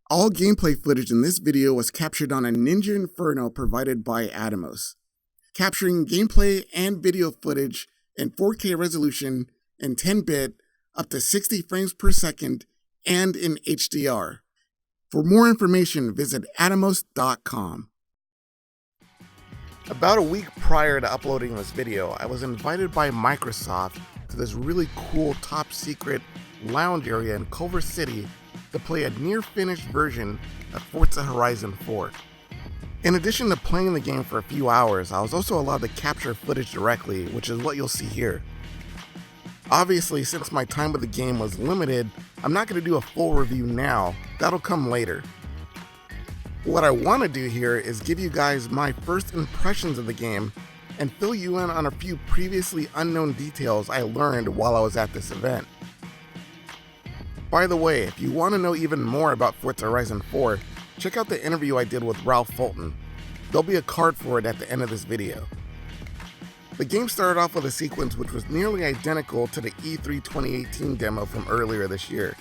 All gameplay footage in this video was captured on a Ninja Inferno provided by Atomos, capturing gameplay and video footage in 4K resolution in 10-bit up to 60 frames per second and in HDR. For more information, visit atomos.com. About a week prior to uploading this video, I was invited by Microsoft to this really cool top secret lounge area in Culver City to play a near-finished version of Forza Horizon 4. In addition to playing the game for a few hours, I was also allowed to capture footage directly, which is what you'll see here. Obviously, since my time with the game was limited, I'm not going to do a full review now, that'll come later. What I want to do here is give you guys my first impressions of the game and fill you in on a few previously unknown details I learned while I was at this event. By the way, if you want to know even more about Forza Horizon 4, check out the interview I did with Ralph Fulton. There'll be a card for it at the end of this video. The game started off with a sequence which was nearly identical to the E3 2018 demo from earlier this year.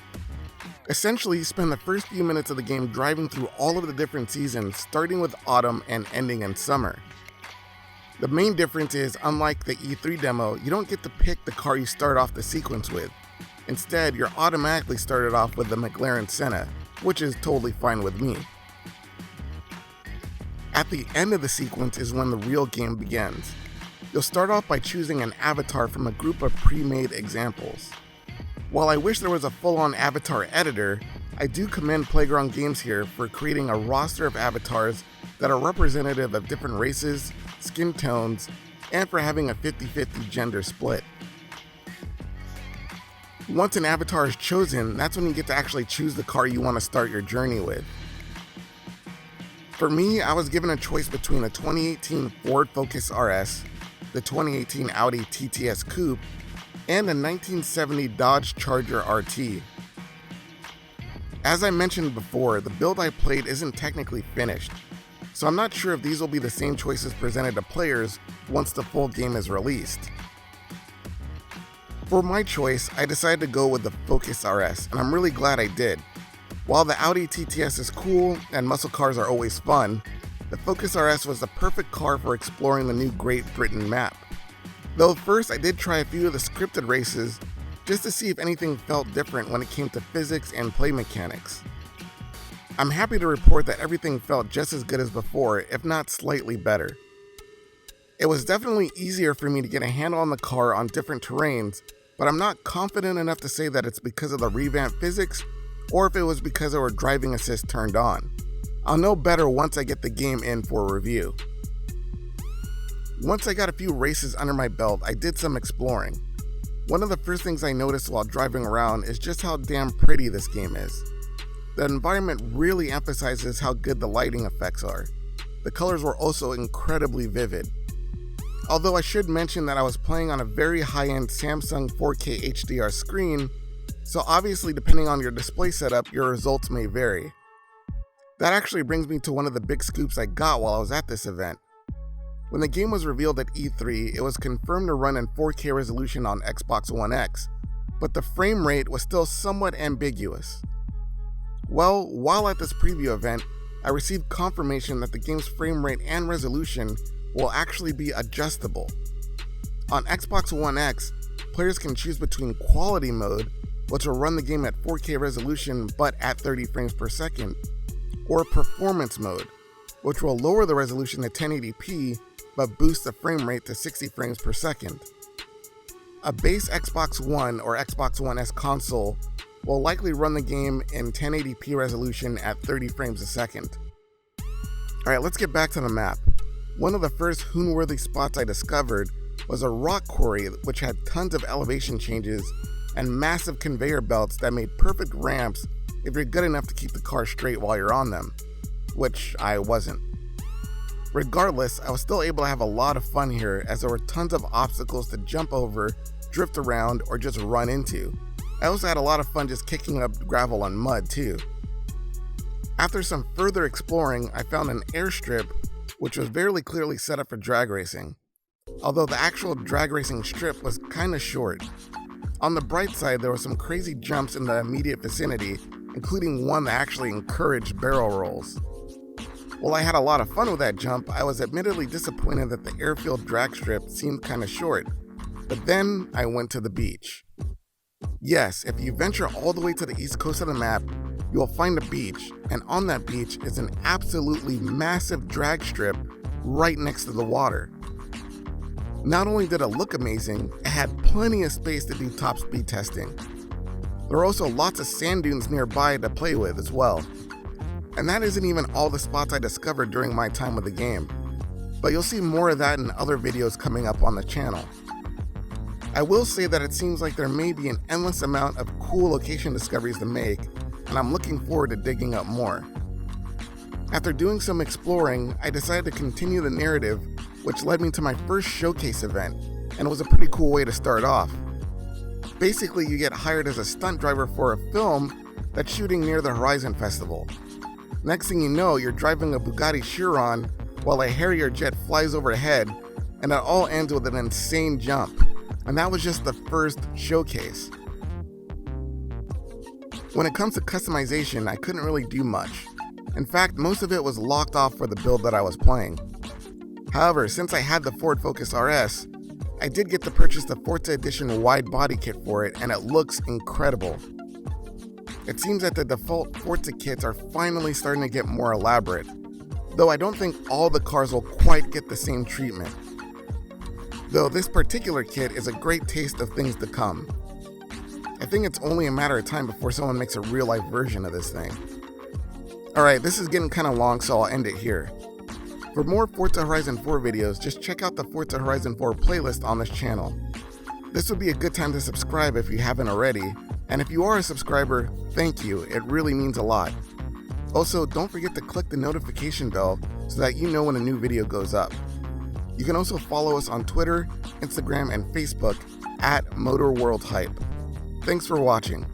Essentially, you spend the first few minutes of the game driving through all of the different seasons, starting with autumn and ending in summer. The main difference is, unlike the E3 demo, you don't get to pick the car you start off the sequence with. Instead, you're automatically started off with the McLaren Senna, which is totally fine with me. At the end of the sequence is when the real game begins. You'll start off by choosing an avatar from a group of pre-made examples. While I wish there was a full-on avatar editor, I do commend Playground Games here for creating a roster of avatars that are representative of different races, skin tones, and for having a 50-50 gender split. Once an avatar is chosen, that's when you get to actually choose the car you want to start your journey with. For me, I was given a choice between a 2018 Ford Focus RS, the 2018 Audi TTS Coupe, and a 1970 Dodge Charger RT. As I mentioned before, the build I played isn't technically finished, so I'm not sure if these will be the same choices presented to players once the full game is released. For my choice, I decided to go with the Focus RS, and I'm really glad I did. While the Audi TTS is cool and muscle cars are always fun, the Focus RS was the perfect car for exploring the new Great Britain map. Though first I did try a few of the scripted races just to see if anything felt different when it came to physics and play mechanics. I'm happy to report that everything felt just as good as before, if not slightly better. It was definitely easier for me to get a handle on the car on different terrains, but I'm not confident enough to say that it's because of the revamped physics or if it was because our driving assist turned on. I'll know better once I get the game in for a review. Once I got a few races under my belt, I did some exploring. One of the first things I noticed while driving around is just how damn pretty this game is. The environment really emphasizes how good the lighting effects are. The colors were also incredibly vivid. Although I should mention that I was playing on a very high-end Samsung 4K HDR screen, so obviously depending on your display setup, your results may vary. That actually brings me to one of the big scoops I got while I was at this event. When the game was revealed at E3, it was confirmed to run in 4K resolution on Xbox One X, but the frame rate was still somewhat ambiguous. Well, while at this preview event, I received confirmation that the game's frame rate and resolution will actually be adjustable. On Xbox One X, players can choose between Quality Mode, which will run the game at 4K resolution but at 30 frames per second, or Performance Mode, which will lower the resolution to 1080p but boost the frame rate to 60 frames per second. A base Xbox One or Xbox One S console will likely run the game in 1080p resolution at 30 frames a second. Alright, let's get back to the map. One of the first hoon-worthy spots I discovered was a rock quarry which had tons of elevation changes and massive conveyor belts that made perfect ramps if you're good enough to keep the car straight while you're on them, which I wasn't. Regardless, I was still able to have a lot of fun here as there were tons of obstacles to jump over, drift around, or just run into. I also had a lot of fun just kicking up gravel and mud too. After some further exploring, I found an airstrip which was very clearly set up for drag racing, although the actual drag racing strip was kinda short. On the bright side, there were some crazy jumps in the immediate vicinity, including one that actually encouraged barrel rolls. While I had a lot of fun with that jump, I was admittedly disappointed that the airfield drag strip seemed kinda short, but then I went to the beach. Yes, if you venture all the way to the east coast of the map, you will find a beach, and on that beach is an absolutely massive drag strip right next to the water. Not only did it look amazing, it had plenty of space to do top speed testing. There are also lots of sand dunes nearby to play with as well. And that isn't even all the spots I discovered during my time with the game, but you'll see more of that in other videos coming up on the channel. I will say that it seems like there may be an endless amount of cool location discoveries to make, and I'm looking forward to digging up more. After doing some exploring, I decided to continue the narrative, which led me to my first showcase event, and it was a pretty cool way to start off. Basically, you get hired as a stunt driver for a film that's shooting near the Horizon Festival. Next thing you know, you're driving a Bugatti Chiron while a Harrier jet flies overhead, and it all ends with an insane jump. And that was just the first showcase. When it comes to customization, I couldn't really do much. In fact, most of it was locked off for the build that I was playing. However, since I had the Ford Focus RS, I did get to purchase the Forza Edition wide body kit for it, and it looks incredible. It seems that the default Forza kits are finally starting to get more elaborate, though I don't think all the cars will quite get the same treatment. Though this particular kit is a great taste of things to come. I think it's only a matter of time before someone makes a real-life version of this thing. Alright, this is getting kinda long, so I'll end it here. For more Forza Horizon 4 videos, just check out the Forza Horizon 4 playlist on this channel. This would be a good time to subscribe if you haven't already, and if you are a subscriber, thank you, it really means a lot. Also, don't forget to click the notification bell so that you know when a new video goes up. You can also follow us on Twitter, Instagram, and Facebook at MotorWorldHype. Thanks for watching.